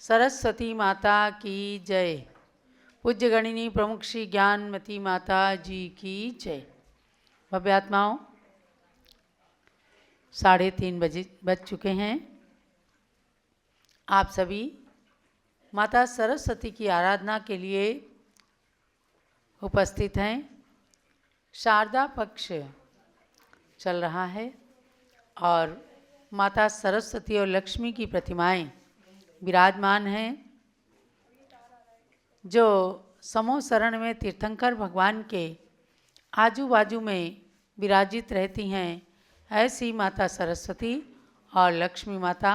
सरस्वती माता की जय। पूज्य गणिनी प्रमुख श्री ज्ञानमती माता जी की जय। भव्य आत्माओं, 3:30 बज चुके हैं। आप सभी माता सरस्वती की आराधना के लिए उपस्थित हैं। शारदा पक्ष चल रहा है और माता सरस्वती और लक्ष्मी की प्रतिमाएं विराजमान हैं, जो समो शरण में तीर्थंकर भगवान के आजू बाजू में विराजित रहती हैं। ऐसी माता सरस्वती और लक्ष्मी माता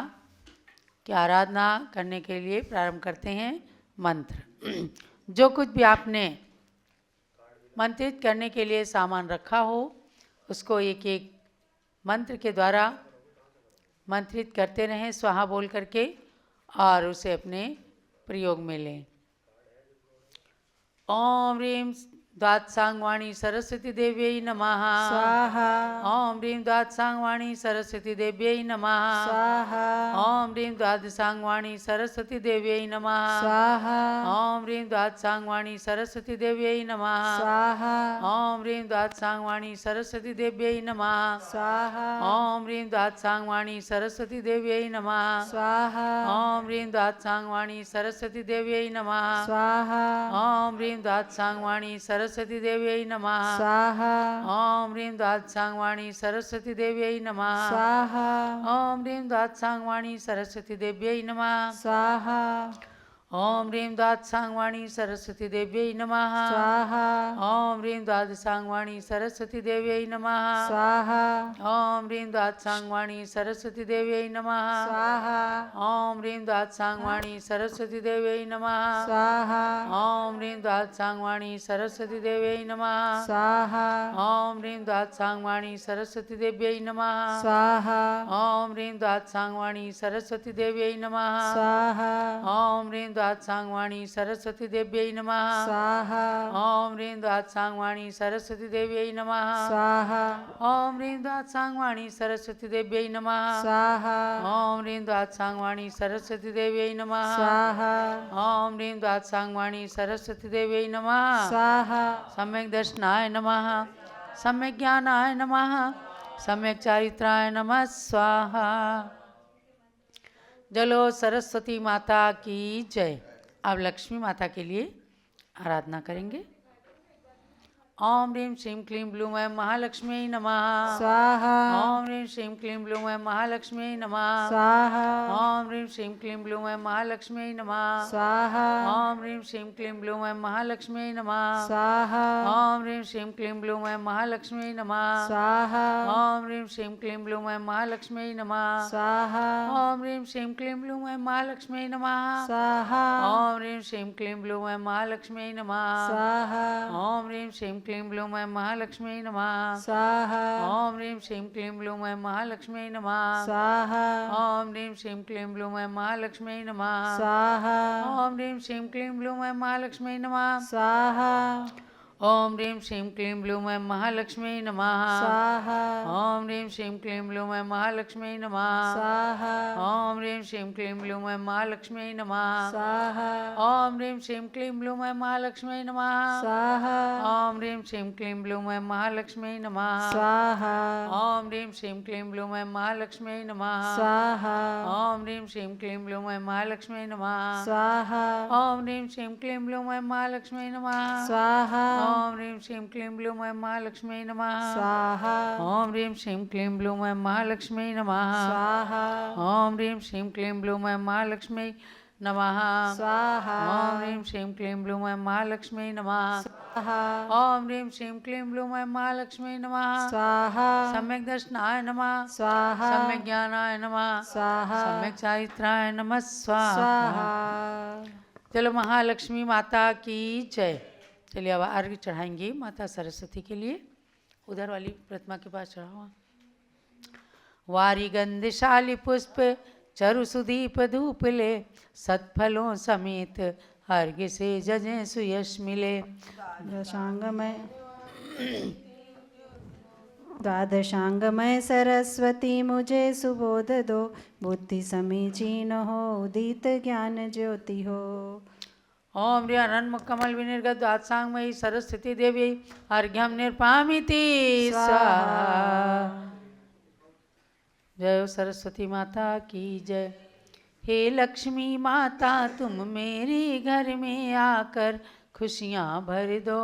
की आराधना करने के लिए प्रारंभ करते हैं मंत्र। जो कुछ भी आपने मंत्रित करने के लिए सामान रखा हो, उसको एक एक मंत्र के द्वारा मंत्रित करते रहें, स्वाहा बोल करके, और उसे अपने प्रयोग में लें। ओम ह्रीं द्वादशांगवाणी सरस्वती देव्यै नमः स्वाहा। ओम ह्रीं द्वादशांगवाणी सरस्वती देव्यै नमः स्वाहा। ओम ह्रीं द्वादशांगवाणी सरस्वती देव्यै नमः स्वाहा। ओम ह्रीं द्वादशांगवाणी सरस्वती देव्यै नमः स्वाहा। ओम ह्रीं द्वादशांगवाणी सरस्वती देव्यै नमः स्वाहा। ओम ह्रीं द्वादशांगवाणी सरस्वती देव्यै नमः स्वाहा। ओम ह्रीं द्वादशांगवाणी सरस्वती देव्यै नमः स्वाहा। ओम ह्रीं द्वादशांगवाणी सरस्वती देव्यै नमः स्वाहा। ओम ह्रीं द्वादशांगवाणी सरस्वती देव्यै नमः स्वाहा। ओम ह्रीं द्वादशांगवाणी सरस्वती देव्यै नमः स्वाहा। ओम ह्रीं द्वादशांगवाणी सरस्वती देव्यै नमः स्वाहा। ओम ह्रीं द्वादशांगवाणी सरस्वती देव्यै नमः स्वाहा। ओम ह्रीं द्वादशांगवाणी सरस्वती देव्यै नमः स्वाहा। ओम ह्रीं द्वादशांगवाणी सरस्वती देव्यै नमः स्वाहा। ओम ह्रीं द्वादशांगवाणी सरस्वती देव्यै नमः स्वाहा। ओम ह्रीं द्वादशांगवाणी सरस्वती देव्यै नमः स्वाहा। ओम ह्रीं द्वादशांगवाणी सरस्वती देव्यै नमः स्वाहा। ओम ह्रीं द्वादशांगवाणी सरस्वती देव्यै नमः स्वाहा। ओम ह्रीं द्वादशांगवाणी सरस्वती देव्यै नमः स्वाहा। ओम ह्रीं द्वादशांगवाणी सरस्वती देव्यै नमः स्वाहा। ओम ह्रीं द्वादशांगवाणी सरस्वती देव्यै नमः स्वाहा। ओम ह्रीं द्वादशांगवाणी सरस्वती देव्यै नमः स्वाहा। सम्यक् दर्शनाय नमः सम्यक् ज्ञानाय नमः सम्यक् चारित्राय नमः स्वाहा। जलो सरस्वती माता की जय। अब लक्ष्मी माता के लिए आराधना करेंगे। ओम ह्रीं श्रीं क्लीं ब्लूं ऐं महालक्ष्मी नमः स्वाहा। ओम ह्रीं श्रीं क्लीं ब्लूं ऐं महालक्ष्मी नमः स्वाहा। ओम ह्रीं श्रीं क्लीं ब्लूं ऐं महालक्ष्मी नमः स्वाहा। ओम ह्रीं श्रीं क्लीं ब्लूं ऐं महालक्ष्मी नमः स्वाहा। ओम ह्रीं श्रीं क्लीं ब्लूं ऐं महालक्ष्मी नमः स्वाहा। ओम ह्रीं श्रीं क्लीं ब्लूं ऐं महालक्ष्मी नमः स्वाहा। ओम ह्रीं श्रीं क्लीं ब्लूं ऐं महालक्ष्मी नमः स्वाहा। ओम ह्रीं श्रीं क्लीं ब्लूं ऐं महालक्ष्मी नमः स्वाहा। ओम ह्रीं श्रीं क्लीं ब्लूं ऐं महालक्ष्मी नमः स्वाहा। ओम ह्रीं श्रीं क्लीं ब्लूं ऐं महालक्ष्मी नमः स्वाहा। ओम ह्रीं श्रीं क्लीं ब्लूं ऐं महालक्ष्मी नमः स्वाहा। ओम ह्रीं श्रीं क्लीं ब्लूं ऐं महालक्ष्मी नमः स्वाहा। ओम ह्रीं श्रीं क्लीं ब्लूं ऐं महालक्ष्मी नमः स्वाहा। ओम ह्रीं श्रीं क्लीं ब्लूं ऐं महालक्ष्मी नमः स्वाहा। ओम ह्रीं श्रीं क्लीं ब्लूं ऐं महालक्ष्मी नमः स्वाहा। ओम ह्रीं श्रीं क्लीं ब्लूं ऐं महालक्ष्मी नमः स्वाहा। ओम ह्रीं श्रीं क्लीं ब्लूं ऐं महालक्ष्मी नमः स्वाहा। ओम ह्रीं श्रीं क्लीं ब्लूं ऐं महालक्ष्मी नमः स्वाहा। ओम ह्रीं श्रीं क्लीं ब्लूं ऐं महालक्ष्मी नमः स्वाहा। ओम ह्रीं श्रीं क्लीं ब्लूं ऐं महालक्ष्मी नमः स्वाहा। ओम ह्रीं श्रीं क्लीं ब्लूं ऐं महालक्ष्मी नमः स्वाहा। ओम ह्रीं श्रीं क्लीं ब्लूं ऐं महालक्ष्मी नमः स्वाहा। ओम ह्रीं श्रीं क्लीं ब्लूं ऐं महालक्ष्मी नमः स्वाहा। ओम ह्रीं श्रीं क्लीं ब्लूं ऐं महालक्ष्मी नमः स्वाहा। ओम ह्रीं श्रीं क्लीं ब्लूं ऐं महालक्ष्मी नमः स्वाहा। सम्यक् दर्शनाय नमः स्वाहा। सम्यक् ज्ञानाय नमः स्वाहा। सम्यक् चारित्राय नमः स्वाहा। स्वाहा। चलो महालक्ष्मी माता की जय। चलिए अब अर्घ्य चढ़ाएंगे माता सरस्वती के लिए। उधर वाली प्रतिमा के पास चढ़ाओ। वारी गंधशाली पुष्प चरु सुदीप धूप ले, सत्फलों समेत अर्घ्य से जजें सुयश मिले। दशांग में द्वादशांगमय सरस्वती मुझे सुबोध दो, बुद्धि समीचीन हो उदित ज्ञान ज्योति हो। ओम ह्रीं कमल विनिर्गत द्वादशांगमयी सरस्वती देवी अर्घ्यम निर्पामिति स्वाहा। जय हो सरस्वती माता की जय। हे लक्ष्मी माता तुम मेरे घर में आकर खुशियाँ भर दो,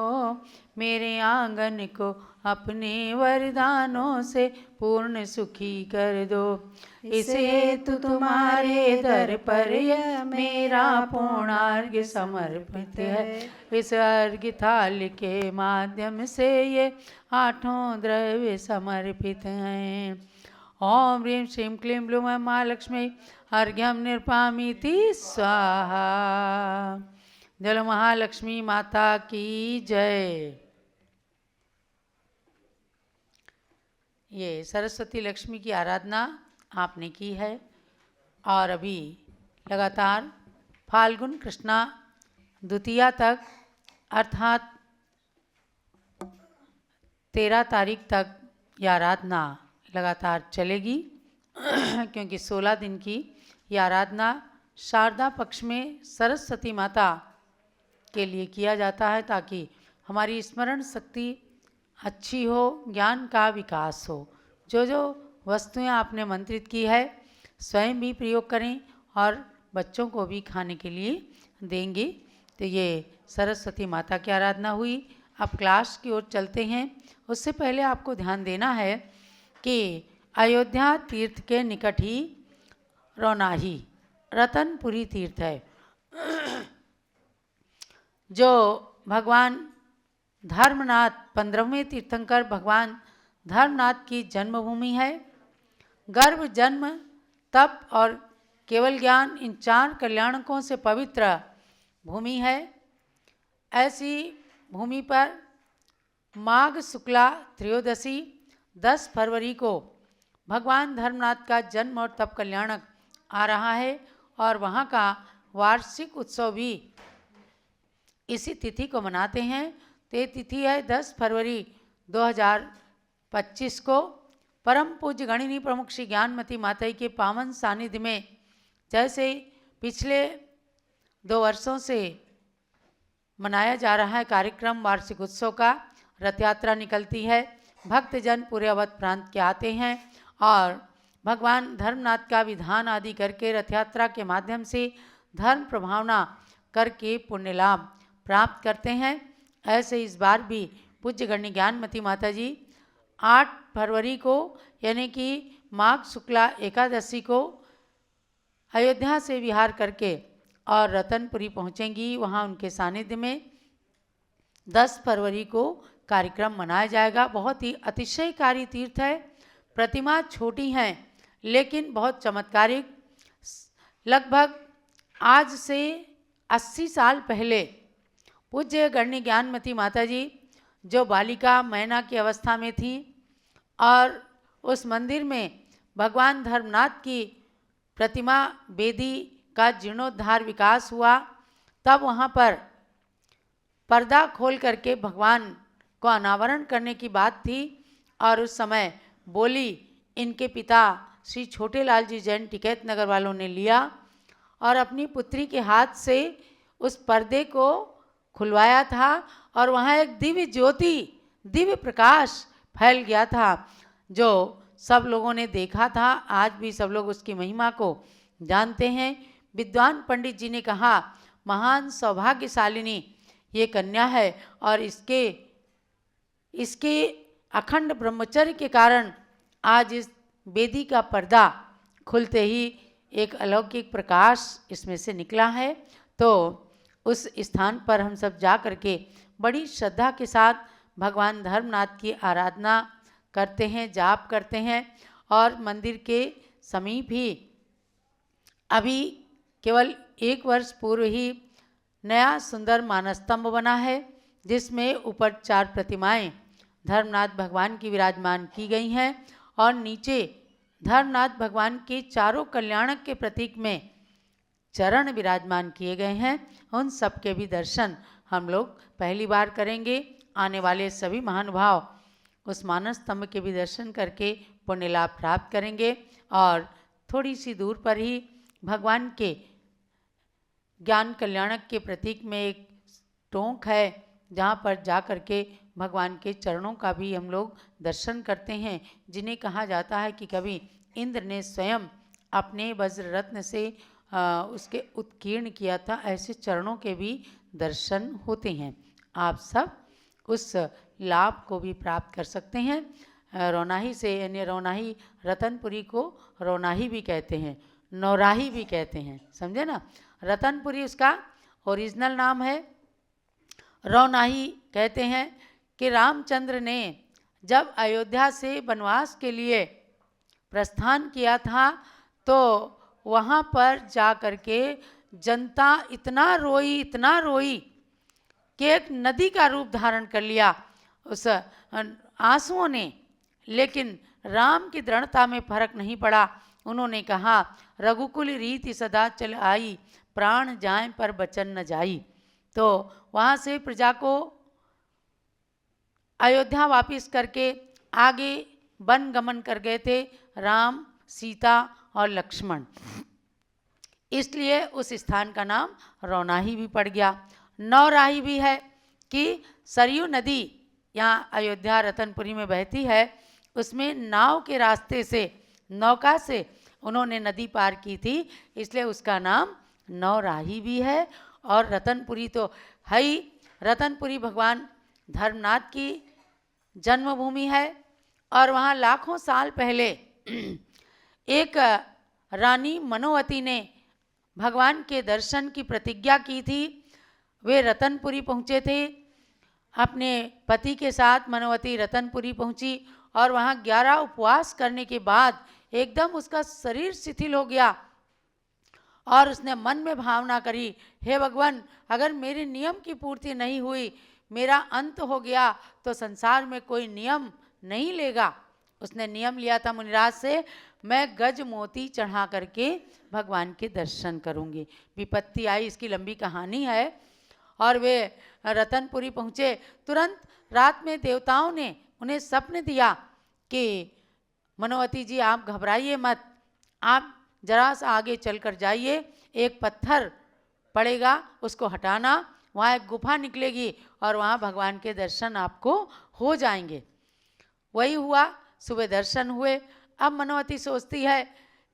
मेरे आंगन को अपने वरदानों से पूर्ण सुखी कर दो। इसे हेतु तुम्हारे दर पर यह मेरा पूर्णार्घ्य समर्पित है। इस अर्घ्य थाल के माध्यम से ये 8 द्रव्य समर्पित हैं। ओम ह्रीं श्रीं क्लीं ब्लूं महालक्ष्मी अर्घ्यम निर्पामिति स्वाहा। जल महालक्ष्मी माता की जय। ये सरस्वती लक्ष्मी की आराधना आपने की है और अभी लगातार फाल्गुन कृष्णा द्वितीया तक अर्थात 13 तारीख तक यह आराधना लगातार चलेगी क्योंकि 16 दिन की यह आराधना शारदा पक्ष में सरस्वती माता के लिए किया जाता है ताकि हमारी स्मरण शक्ति अच्छी हो, ज्ञान का विकास हो। जो जो वस्तुएं आपने मंत्रित की है स्वयं भी प्रयोग करें और बच्चों को भी खाने के लिए देंगे। तो ये सरस्वती माता की आराधना हुई। अब क्लास की ओर चलते हैं। उससे पहले आपको ध्यान देना है कि अयोध्या तीर्थ के निकट ही रौनाही रतनपुरी तीर्थ है जो भगवान धर्मनाथ 15वें तीर्थंकर भगवान धर्मनाथ की जन्मभूमि है। गर्भ, जन्म, तप और केवल ज्ञान इन 4 कल्याणकों से पवित्र भूमि है। ऐसी भूमि पर माघ शुक्ला त्रयोदशी 10 फरवरी को भगवान धर्मनाथ का जन्म और तप कल्याणक आ रहा है और वहाँ का वार्षिक उत्सव भी इसी तिथि को मनाते हैं। ते तिथि है 10 फरवरी 2025 को। परम पूज्य गणिनी प्रमुख श्री ज्ञानमती माता के पावन सानिध्य में जैसे पिछले 2 वर्षों से मनाया जा रहा है कार्यक्रम वार्षिक उत्सव का, रथ यात्रा निकलती है। भक्तजन पूरे अवध प्रांत के आते हैं और भगवान धर्मनाथ का विधान आदि करके रथ यात्रा के माध्यम से धर्म प्रभावना करके पुण्य लाभ प्राप्त करते हैं। ऐसे इस बार भी पूज्य गणनी ज्ञानमती माता जी 8 फरवरी को यानी कि माघ शुक्ला एकादशी को अयोध्या से विहार करके और रतनपुरी पहुँचेंगी। वहाँ उनके सानिध्य में 10 फरवरी को कार्यक्रम मनाया जाएगा। बहुत ही अतिशयकारी तीर्थ है। प्रतिमा छोटी हैं लेकिन बहुत चमत्कारिक। लगभग आज से 80 साल पहले पूज्य गणनी ज्ञानमती माता जी जो बालिका मैना की अवस्था में थी और उस मंदिर में भगवान धर्मनाथ की प्रतिमा वेदी का जीर्णोद्धार विकास हुआ, तब वहाँ पर पर्दा खोल करके भगवान को अनावरण करने की बात थी और उस समय बोली इनके पिता श्री छोटेलाल जी जैन टिकैत नगर वालों ने लिया और अपनी पुत्री के हाथ से उस पर्दे को खुलवाया था और वहाँ एक दिव्य ज्योति, दिव्य प्रकाश फैल गया था जो सब लोगों ने देखा था। आज भी सब लोग उसकी महिमा को जानते हैं। विद्वान पंडित जी ने कहा महान सौभाग्यशालिनी ये कन्या है और इसके अखंड ब्रह्मचर्य के कारण आज इस वेदी का पर्दा खुलते ही एक अलौकिक प्रकाश इसमें से निकला है। तो उस स्थान पर हम सब जा करके बड़ी श्रद्धा के साथ भगवान धर्मनाथ की आराधना करते हैं, जाप करते हैं और मंदिर के समीप ही अभी केवल 1 वर्ष पूर्व ही नया सुंदर मानस्तंभ बना है जिसमें ऊपर 4 प्रतिमाएं धर्मनाथ भगवान की विराजमान की गई हैं और नीचे धर्मनाथ भगवान के चारों कल्याणक के प्रतीक में चरण विराजमान किए गए हैं। उन सब के भी दर्शन हम लोग पहली बार करेंगे। आने वाले सभी महानुभाव उस मानस स्तंभ के भी दर्शन करके पुण्य लाभ प्राप्त करेंगे। और थोड़ी सी दूर पर ही भगवान के ज्ञान कल्याणक के प्रतीक में एक टोंक है, जहाँ पर जा कर के भगवान के चरणों का भी हम लोग दर्शन करते हैं, जिन्हें कहा जाता है कि कभी इंद्र ने स्वयं अपने वज्र रत्न से उसके उत्कीर्ण किया था। ऐसे चरणों के भी दर्शन होते हैं। आप सब उस लाभ को भी प्राप्त कर सकते हैं। रौनाही से, यानी रौनाही, रतनपुरी को रौनाही भी कहते हैं, नौराही भी कहते हैं, समझे ना। रतनपुरी उसका ओरिजिनल नाम है। रौनाही कहते हैं कि रामचंद्र ने जब अयोध्या से वनवास के लिए प्रस्थान किया था तो वहाँ पर जा कर के जनता इतना रोई कि एक नदी का रूप धारण कर लिया उस आंसुओं ने। लेकिन राम की दृढ़ता में फर्क नहीं पड़ा। उन्होंने कहा, रघुकुल रीति सदा चल आई, प्राण जाए पर बचन न जाई। तो वहाँ से प्रजा को अयोध्या वापिस करके आगे वन गमन कर गए थे राम, सीता और लक्ष्मण। इसलिए उस स्थान का नाम रौनाही भी पड़ गया। नौराही भी है कि सरयू नदी यहाँ अयोध्या रतनपुरी में बहती है, उसमें नाव के रास्ते से, नौका से उन्होंने नदी पार की थी, इसलिए उसका नाम नौराही भी है। और रतनपुरी तो है ही। रतनपुरी भगवान धर्मनाथ की जन्मभूमि है और वहाँ लाखों साल पहले एक रानी मनोवती ने भगवान के दर्शन की प्रतिज्ञा की थी। वे रतनपुरी पहुँचे थे अपने पति के साथ। मनोवती रतनपुरी पहुँची और वहाँ 11 उपवास करने के बाद एकदम उसका शरीर शिथिल हो गया और उसने मन में भावना करी, हे भगवान, अगर मेरे नियम की पूर्ति नहीं हुई, मेरा अंत हो गया, तो संसार में कोई नियम नहीं लेगा। उसने नियम लिया था मुनिराज से, मैं गज मोती चढ़ा करके भगवान के दर्शन करूंगी। विपत्ति आई, इसकी लंबी कहानी है। और वे रतनपुरी पहुँचे। तुरंत रात में देवताओं ने उन्हें स्वप्न दिया कि मनोवती जी, आप घबराइए मत, आप जरा सा आगे चल कर जाइए, एक पत्थर पड़ेगा, उसको हटाना, वहाँ एक गुफा निकलेगी और वहाँ भगवान के दर्शन आपको हो जाएंगे। वही हुआ, सुबह दर्शन हुए। अब मनोवती सोचती है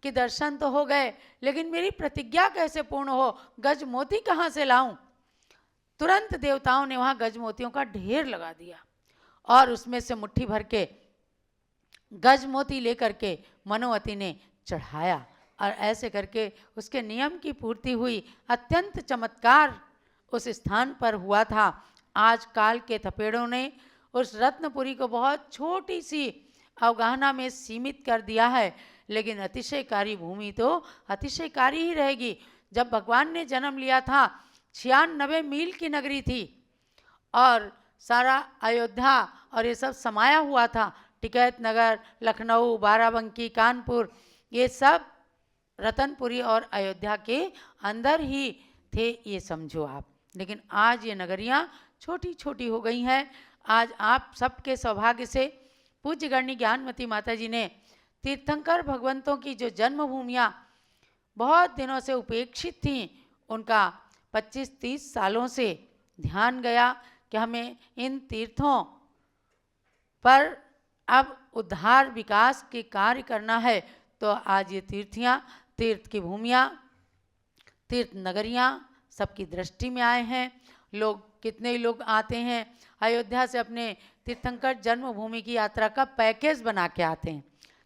कि दर्शन तो हो गए, लेकिन मेरी प्रतिज्ञा कैसे पूर्ण हो, गज मोती कहाँ से लाऊं। तुरंत देवताओं ने वहाँ गज मोतियों का ढेर लगा दिया और उसमें से मुट्ठी भर के गज मोती लेकर के मनोवती ने चढ़ाया और ऐसे करके उसके नियम की पूर्ति हुई। अत्यंत चमत्कार उस स्थान पर हुआ था। आज काल के थपेड़ों ने उस रत्नपुरी को बहुत छोटी सी अवगाहना में सीमित कर दिया है, लेकिन अतिशयकारी भूमि तो अतिशयकारी ही रहेगी। जब भगवान ने जन्म लिया था 96 मील की नगरी थी और सारा अयोध्या और ये सब समाया हुआ था। टिकैत नगर, लखनऊ, बाराबंकी, कानपुर, ये सब रतनपुरी और अयोध्या के अंदर ही थे, ये समझो आप। लेकिन आज ये नगरियाँ छोटी छोटी हो गई हैं। आज आप सबके सौभाग्य से पूज्य गणनी ज्ञानमती माता जी ने तीर्थंकर भगवंतों की जो जन्मभूमियाँ बहुत दिनों से उपेक्षित थीं, उनका 25-30 सालों से ध्यान गया कि हमें इन तीर्थों पर अब उद्धार विकास के कार्य करना है। तो आज ये तीर्थ की भूमियाँ, तीर्थ नगरियाँ सबकी दृष्टि में आए हैं। लोग, कितने ही लोग आते हैं अयोध्या से अपने तीर्थंकर जन्मभूमि की यात्रा का पैकेज बना के आते हैं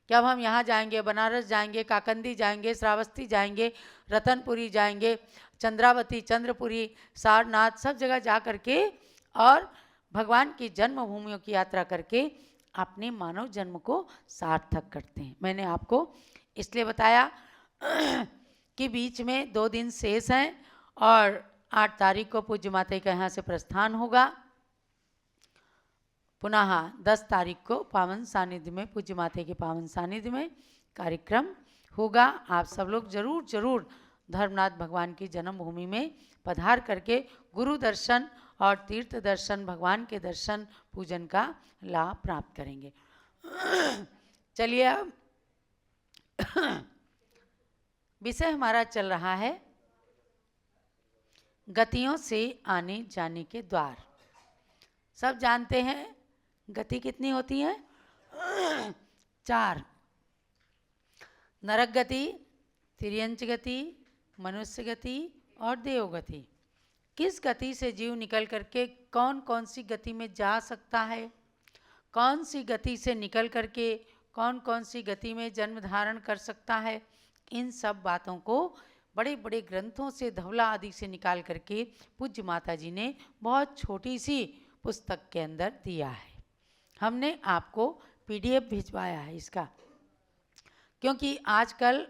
कि अब हम यहाँ जाएंगे, बनारस जाएंगे, काकंदी जाएंगे, श्रावस्ती जाएंगे, रतनपुरी जाएंगे, चंद्रावती, चंद्रपुरी, सारनाथ, सब जगह जा करके और भगवान की जन्मभूमियों की यात्रा करके अपने मानव जन्म को सार्थक करते हैं। मैंने आपको इसलिए बताया कि बीच में 2 दिन शेष हैं और 8 तारीख को पूज्य माता के यहाँ से प्रस्थान होगा। पुनः 10 तारीख को पावन सानिध्य में, पूज्य माता के पावन सानिध्य में कार्यक्रम होगा। आप सब लोग जरूर जरूर धर्मनाथ भगवान की जन्मभूमि में पधार करके गुरु दर्शन और तीर्थ दर्शन, भगवान के दर्शन पूजन का लाभ प्राप्त करेंगे। चलिए अब विषय हमारा चल रहा है गतियों से आने जाने के द्वार। सब जानते हैं गति कितनी होती है? 4। नरक गति, तिर्यंच गति, मनुष्य गति और देव गति। किस गति से जीव निकल करके कौन कौन सी गति में जा सकता है, कौन सी गति से निकल करके कौन कौन सी गति में जन्म धारण कर सकता है, इन सब बातों को बड़े बड़े ग्रंथों से, धवला आदि से निकाल करके पूज्य माता जी ने बहुत छोटी सी पुस्तक के अंदर दिया है। हमने आपको PDF भिजवाया है इसका, क्योंकि आजकल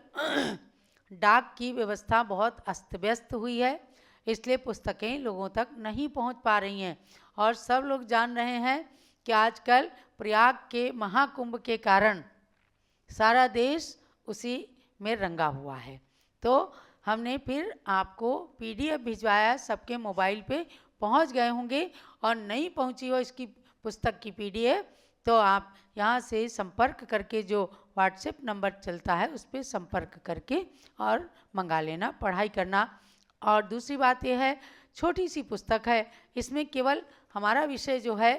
डाक की व्यवस्था बहुत अस्त व्यस्त हुई है, इसलिए पुस्तकें लोगों तक नहीं पहुंच पा रही हैं। और सब लोग जान रहे हैं कि आजकल प्रयाग के महाकुंभ के कारण सारा देश उसी में रंगा हुआ है। तो हमने फिर आपको PDF भिजवाया, सबके मोबाइल पे पहुंच गए होंगे, और नहीं पहुंची हो इसकी पुस्तक की PDF तो आप यहाँ से संपर्क करके जो WhatsApp नंबर चलता है उस पर संपर्क करके और मंगा लेना, पढ़ाई करना। और दूसरी बात यह है, छोटी सी पुस्तक है, इसमें केवल हमारा विषय जो है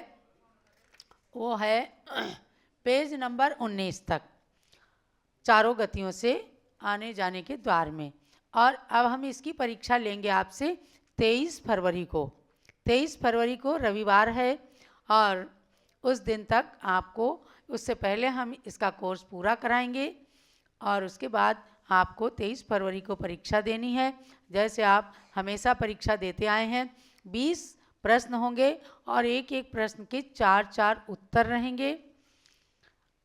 वो है पेज नंबर 19 तक, चारों गतियों से आने जाने के द्वार में। और अब हम इसकी परीक्षा लेंगे आपसे 23 फरवरी को। 23 फरवरी को रविवार है, और उस दिन तक आपको, उससे पहले हम इसका कोर्स पूरा कराएंगे, और उसके बाद आपको 23 फरवरी को परीक्षा देनी है। जैसे आप हमेशा परीक्षा देते आए हैं, 20 प्रश्न होंगे और एक एक प्रश्न के 4-4 उत्तर रहेंगे।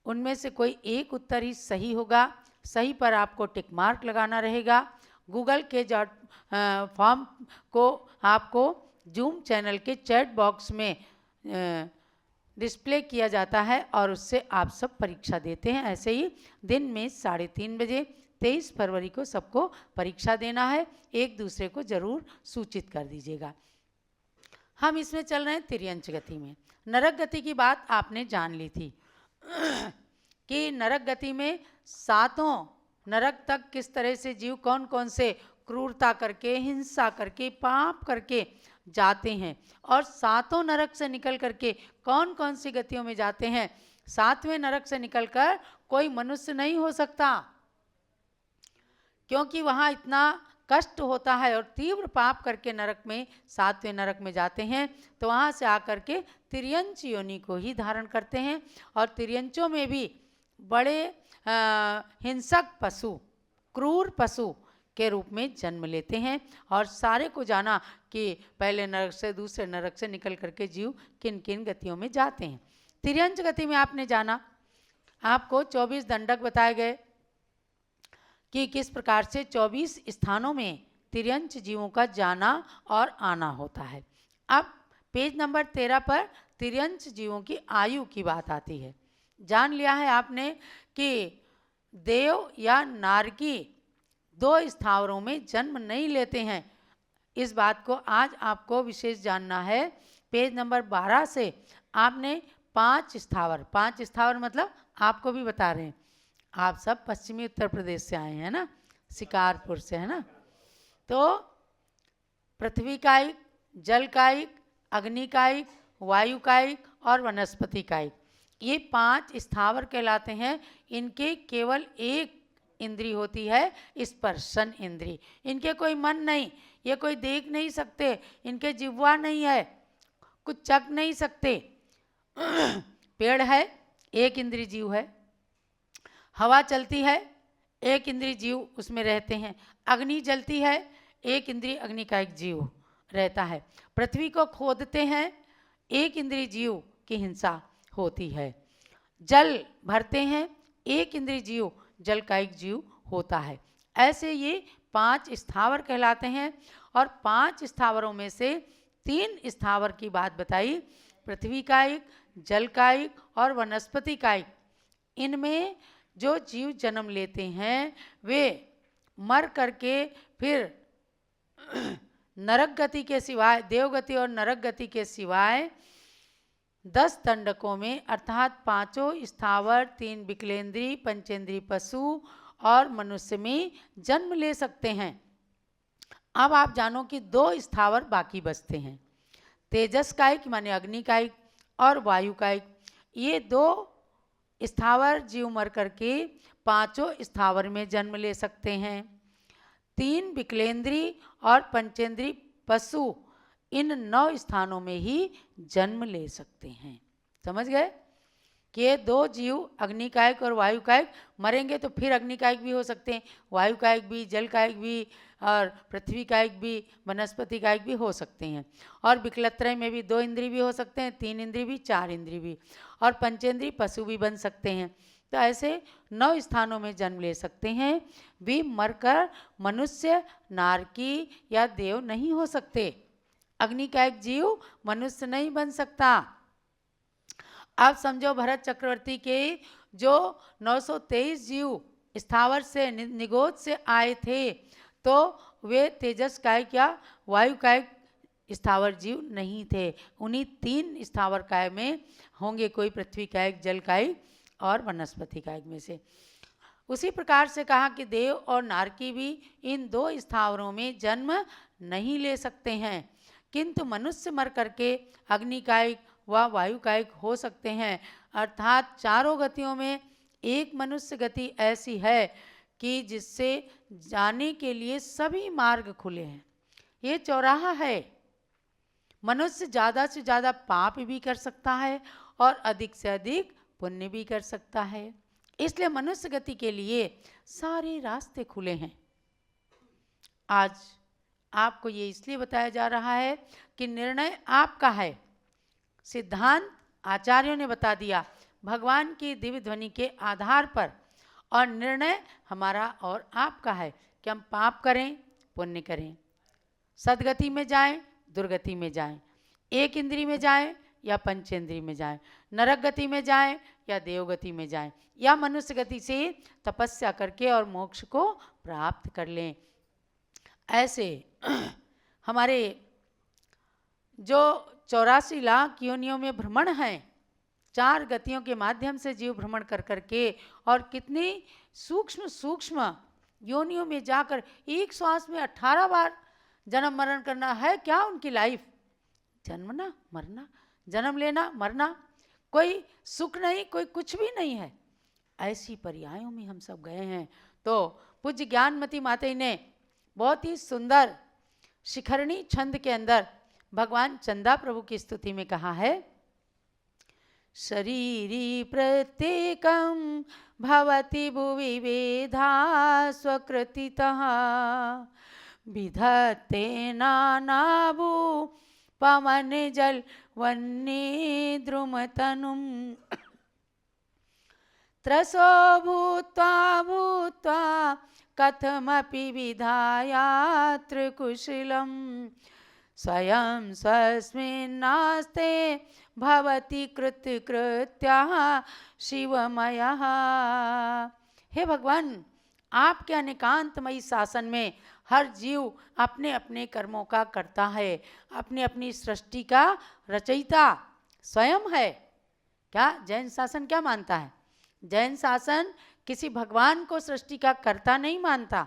उनमें से कोई एक उत्तर ही सही होगा, सही पर आपको टिक मार्क लगाना रहेगा। गूगल के फॉर्म को आपको जूम चैनल के चैट बॉक्स में डिस्प्ले किया जाता है, और उससे आप सब परीक्षा देते हैं। ऐसे ही दिन में 3:30 बजे 23 फरवरी को सबको परीक्षा देना है। एक दूसरे को जरूर सूचित कर दीजिएगा। हम इसमें चल रहे हैं तिर्यंच गति में। नरक गति की बात आपने जान ली थी कि नरक गति में 7 नरक तक किस तरह से जीव कौन कौन से क्रूरता करके, हिंसा करके, पाप करके जाते हैं, और 7 नरक से निकल करके कौन कौन सी गतियों में जाते हैं। 7वें नरक से निकलकर कोई मनुष्य नहीं हो सकता, क्योंकि वहाँ इतना कष्ट होता है, और तीव्र पाप करके नरक में, 7वें नरक में जाते हैं, तो वहाँ से आकर के तिर्यंच योनि को ही धारण करते हैं। और तिर्यंचों में भी बड़े हिंसक पशु, क्रूर पशु के रूप में जन्म लेते हैं। और सारे को जाना कि पहले नरक से दूसरे नरक से निकल करके जीव किन किन गतियों में जाते हैं। तिर्यंच गति में आपने जाना, आपको 24 दंडक बताए गए कि किस प्रकार से 24 स्थानों में तिर्यंच जीवों का जाना और आना होता है। अब पेज नंबर 13 पर तिर्यंच जीवों की आयु की बात आती है। जान लिया है आपने कि देव या नारकी 2 स्थावरों में जन्म नहीं लेते हैं। इस बात को आज आपको विशेष जानना है। पेज नंबर 12 से आपने 5 स्थावर मतलब आपको भी बता रहे हैं, आप सब पश्चिमी उत्तर प्रदेश से आए हैं ना, शिकारपुर से, है ना। तो पृथ्वी कायिक, जल कायिक, अग्नि कायिक, वायु कायिक और वनस्पति कायिक, ये 5 स्थावर कहलाते हैं। इनके केवल एक इंद्री होती है, स्पर्शन इंद्री। इनके कोई मन नहीं, ये कोई देख नहीं सकते, इनके जिह्वा नहीं है, कुछ चख नहीं सकते। पेड़ है, एक इंद्री जीव है। हवा चलती है, एक इंद्री जीव उसमें रहते हैं। अग्नि जलती है, एक इंद्री अग्नि का एक जीव रहता है। पृथ्वी को खोदते हैं, एक इंद्री जीव की हिंसा होती है। जल भरते हैं, एक इंद्री जीव जल का एक जीव होता है। ऐसे ये 5 स्थावर कहलाते हैं। और 5 स्थावरों में से 3 स्थावर की बात बताई, पृथ्वी कायिक, जल कायिक और वनस्पति कायिक। इनमें जो जीव जन्म लेते हैं वे मर करके फिर नरक गति के सिवाय, देवगति और नरक गति के सिवाय 10 दंडकों में अर्थात 5 स्थावर, 3 विकलेंद्री, पंचेंद्री पशु और मनुष्य में जन्म ले सकते हैं। अब आप जानो कि 2 स्थावर बाकी बचते हैं, तेजस कायिक माने अग्नि कायिक और वायु कायिक। ये 2 स्थावर जीव मर करके 5 स्थावर में जन्म ले सकते हैं। 3 विकलेंद्री और पंचेंद्री पशु इन 9 स्थानों में ही जन्म ले सकते हैं। समझ गए कि ये 2 जीव अग्निकायिक और वायु कायिक मरेंगे तो फिर अग्निकायिक भी हो सकते हैं, वायु कायिक भी, जल कायिक भी और पृथ्वी कायिक भी, वनस्पति कायिक भी हो सकते हैं। और विकलत्रय में भी 2 इंद्रिय भी हो सकते हैं, 3 इंद्रिय भी, 4 इंद्रिय भी, और पंचेंद्रिय पशु भी बन सकते हैं। तो ऐसे 9 स्थानों में जन्म ले सकते हैं। वे मरकर मनुष्य, नारकी या देव नहीं हो सकते। अग्निकायिक जीव मनुष्य नहीं बन सकता। आप समझो भरत चक्रवर्ती के जो 923 जीव स्थावर से निगोद से आए थे तो वे तेजस कायिक या वायु कायिक स्थावर जीव नहीं थे। उन्हीं 3 स्थावर काय में होंगे कोई पृथ्वी कायिक, जल कायिक और वनस्पति कायिक में से। उसी प्रकार से कहा कि देव और नारकी भी इन 2 स्थावरों में जन्म नहीं ले सकते हैं, किंतु मनुष्य मर करके अग्निकायिक व वायु कायिक हो सकते हैं। अर्थात चारों गतियों में एक मनुष्य गति ऐसी है कि जिससे जाने के लिए सभी मार्ग खुले हैं। ये चौराहा है। मनुष्य ज़्यादा से ज़्यादा पाप भी कर सकता है और अधिक से अधिक पुण्य भी कर सकता है। इसलिए मनुष्य गति के लिए सारे रास्ते खुले हैं। आज आपको ये इसलिए बताया जा रहा है कि निर्णय आपका है। सिद्धांत आचार्यों ने बता दिया भगवान की दिव्य ध्वनि के आधार पर, और निर्णय हमारा और आपका है कि हम पाप करें, पुण्य करें, सदगति में जाएं, दुर्गति में जाएं, एक इंद्रिय में जाएं या पंचेंद्रिय में जाएं, नरक गति में जाएं या देवगति में जाएं, या मनुष्य गति से तपस्या करके और मोक्ष को प्राप्त कर लें। ऐसे हमारे जो 84 लाख योनियों में भ्रमण हैं, 4 गतियों के माध्यम से जीव भ्रमण कर करके और कितनी सूक्ष्म सूक्ष्म योनियों में जाकर एक श्वास में 18 बार जन्म मरण करना है क्या उनकी लाइफ? जन्मना मरना, जन्म लेना मरना, कोई सुख नहीं, कोई कुछ भी नहीं है। ऐसी पर्यायों में हम सब गए हैं। तो पूज्य ज्ञानमती माता ने बहुत ही सुंदर शिखरणी छंद के अंदर भगवान चंदा प्रभु की स्तुति में कहा है, शरीरी प्रत्येकं भवति भुवि वेधा स्वकृतितः विधत्ते नानाभू पवन जल वन्ये द्रुमतनुं त्रसो भूत्वा भूत्वा कथमपि विधायात्र कुशलं स्वयं स्वस्मिन्नास्ते भवति कृत्यः शिवमयः। हे भगवान, आपके अनेकांतमयी शासन में हर जीव अपने अपने कर्मों का करता है, अपनी अपनी सृष्टि का रचयिता स्वयं है। क्या जैन शासन क्या मानता है? जैन शासन किसी भगवान को सृष्टि का कर्ता नहीं मानता।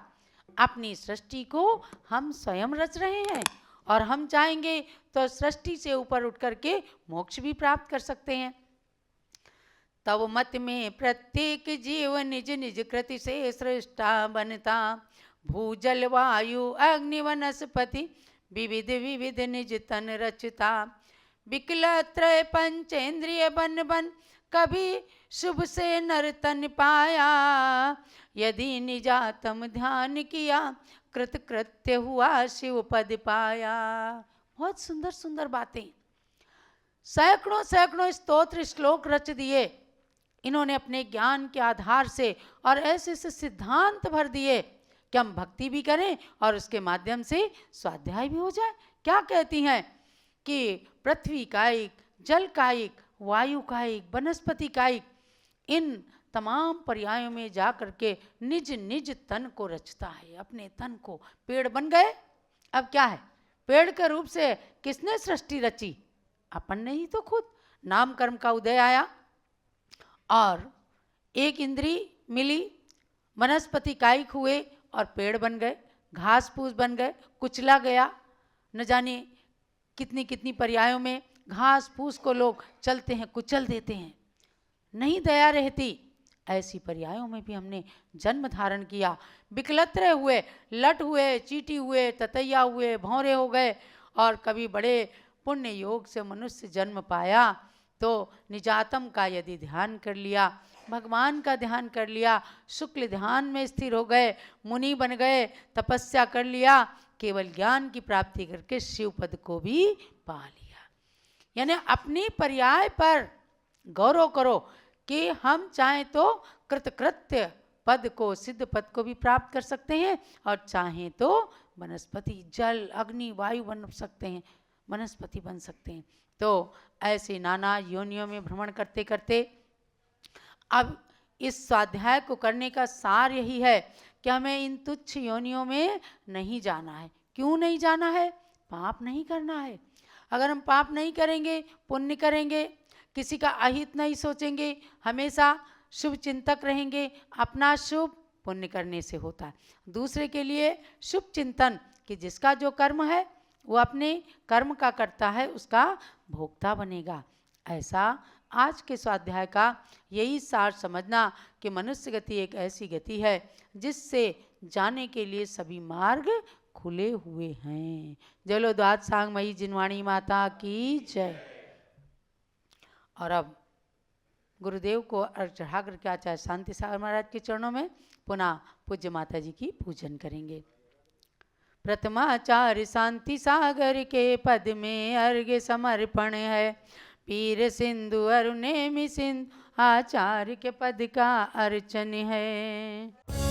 अपनी सृष्टि को हम स्वयं रच रहे हैं और हम चाहेंगे तो सृष्टि से ऊपर उठ करके मोक्ष भी प्राप्त कर सकते हैं। तब मत में प्रत्येक जीव निज निज कृति से सृष्टा बनता, भूजल वायु अग्नि वनस्पति विविध विविध निज तन रचता, विकलत्रय पंचेंद्रिय बन बन कभी शुभ से नर तन पाया, यदि निजातम ध्यान किया कृत कृत्य हुआ शिव पद पाया। बहुत सुंदर सुंदर बातें, सैकड़ों सैकड़ों स्तोत्र श्लोक रच दिए इन्होंने अपने ज्ञान के आधार से, और ऐसे ऐसे सिद्धांत भर दिए कि हम भक्ति भी करें और उसके माध्यम से स्वाध्याय भी हो जाए। क्या कहती हैं कि पृथ्वी कायिक, जल कायिक, वायु कायिक, वनस्पति कायिक, इन तमाम पर्यायों में जा करके निज निज तन को रचता है, अपने तन को। पेड़ बन गए, अब क्या है? पेड़ के रूप से किसने सृष्टि रची? अपन ने ही तो खुद। नाम कर्म का उदय आया और एक इंद्री मिली, वनस्पति कायिक हुए और पेड़ बन गए, घास फूस बन गए, कुचला गया। न जाने कितनी कितनी पर्यायों में घास फूस को लोग चलते हैं कुचल देते हैं, नहीं दया रहती। ऐसी पर्यायों में भी हमने जन्म धारण किया, विकलत्र हुए, लट हुए, चीटी हुए, ततैया हुए, भौरे हो गए। और कभी बड़े पुण्य योग से मनुष्य जन्म पाया तो निजातम का यदि ध्यान कर लिया, भगवान का ध्यान कर लिया, शुक्ल ध्यान में स्थिर हो गए, मुनि बन गए, तपस्या कर लिया, केवल ज्ञान की प्राप्ति करके शिव पद को भी पा लिया। यानी अपनी पर्याय पर गौरव करो कि हम चाहें तो कृतकृत्य पद को, सिद्ध पद को भी प्राप्त कर सकते हैं और चाहें तो वनस्पति, जल, अग्नि, वायु बन सकते हैं, वनस्पति बन सकते हैं। तो ऐसे नाना योनियों में भ्रमण करते करते अब इस स्वाध्याय को करने का सार यही है कि हमें इन तुच्छ योनियों में नहीं जाना है। क्यों नहीं जाना है? पाप नहीं करना है। अगर हम पाप नहीं करेंगे, पुण्य करेंगे, किसी का अहित नहीं सोचेंगे, हमेशा शुभ चिंतक रहेंगे, अपना शुभ पुण्य करने से होता है, दूसरे के लिए शुभ चिंतन कि जिसका जो कर्म है वो अपने कर्म का करता है, उसका भोक्ता बनेगा। ऐसा आज के स्वाध्याय का यही सार समझना कि मनुष्य गति एक ऐसी गति है जिससे जाने के लिए सभी मार्ग खुले हुए हैं। जलो द्वाद सांगमयी जिनवाणी माता की जय। और अब गुरुदेव को अर्घ चढ़ा करके आचार्य शांति सागर महाराज के चरणों में पुनः पूज्य माता जी की पूजन करेंगे। प्रथमाचार्य शांति सागर के पद में अर्घ्य समर्पण है। पीर सिंधु अरुणेमि सिंधु आचार्य के पद का अर्चन है।